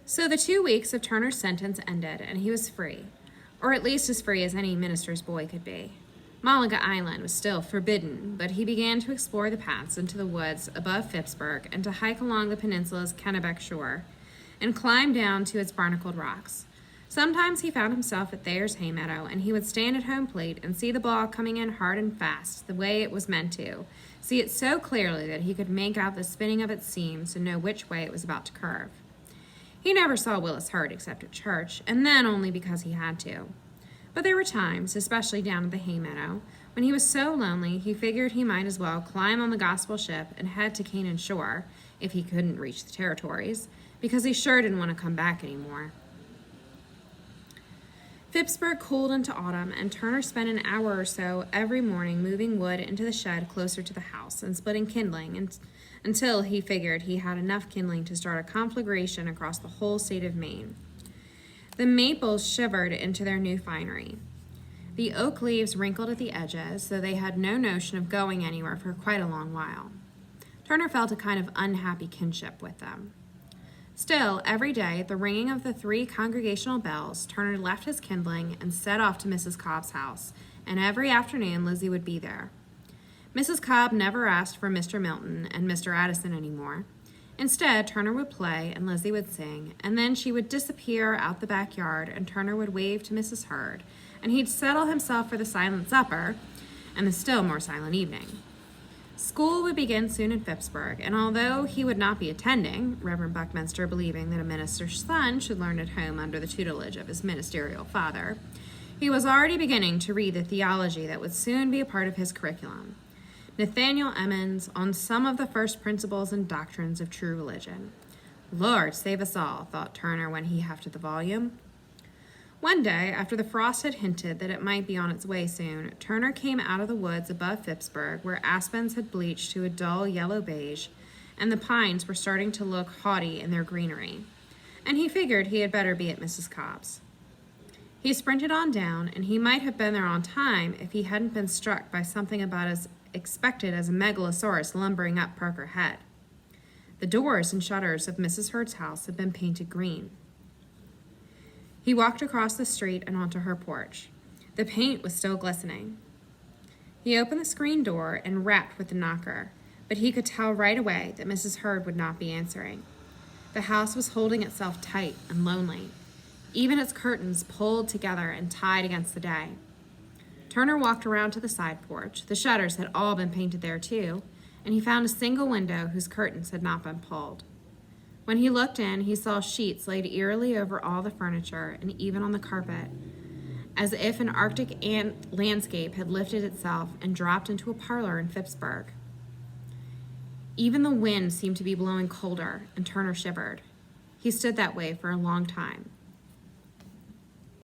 So the 2 weeks of Turner's sentence ended, and he was free, or at least as free as any minister's boy could be. Malaga Island was still forbidden, but he began to explore the paths into the woods above Phippsburg and to hike along the peninsula's Kennebec shore and climb down to its barnacled rocks. Sometimes he found himself at Thayer's hay meadow, and he would stand at home plate and see the ball coming in hard and fast, the way it was meant to, see it so clearly that he could make out the spinning of its seams and know which way it was about to curve. He never saw Willis Hurt except at church, and then only because he had to. But there were times, especially down at the hay meadow, when he was so lonely he figured he might as well climb on the gospel ship and head to Canaan shore, if he couldn't reach the territories, because he sure didn't want to come back anymore. Phippsburg cooled into autumn, and Turner spent an hour or so every morning moving wood into the shed closer to the house and splitting kindling until he figured he had enough kindling to start a conflagration across the whole state of Maine. The maples shivered into their new finery. The oak leaves wrinkled at the edges, though they had no notion of going anywhere for quite a long while. Turner felt a kind of unhappy kinship with them. Still, every day, at the ringing of the 3 congregational bells, Turner left his kindling and set off to Mrs. Cobb's house, and every afternoon Lizzie would be there. Mrs. Cobb never asked for Mr. Milton and Mr. Addison anymore. Instead, Turner would play and Lizzie would sing, and then she would disappear out the backyard and Turner would wave to Mrs. Hurd, and he'd settle himself for the silent supper and the still more silent evening. School would begin soon in Phippsburg, and although he would not be attending, Reverend Buckminster believing that a minister's son should learn at home under the tutelage of his ministerial father, he was already beginning to read the theology that would soon be a part of his curriculum. Nathaniel Emmons on some of the first principles and doctrines of true religion. Lord save us all, thought Turner when he hefted the volume. One day, after the frost had hinted that it might be on its way soon, Turner came out of the woods above Phippsburg, where aspens had bleached to a dull yellow beige, and the pines were starting to look haughty in their greenery, and he figured he had better be at Mrs. Cobb's. He sprinted on down, and he might have been there on time if he hadn't been struck by something about as expected as a megalosaurus lumbering up Parker Head. The doors and shutters of Mrs. Hurd's house had been painted green. He walked across the street and onto her porch. The paint was still glistening. He opened the screen door and rapped with the knocker, but he could tell right away that Mrs. Hurd would not be answering. The house was holding itself tight and lonely, even its curtains pulled together and tied against the day. Turner walked around to the side porch. The shutters had all been painted there too, and he found a single window whose curtains had not been pulled. When he looked in, he saw sheets laid eerily over all the furniture and even on the carpet, as if an Arctic landscape had lifted itself and dropped into a parlor in Phippsburg. Even the wind seemed to be blowing colder, and Turner shivered. He stood that way for a long time.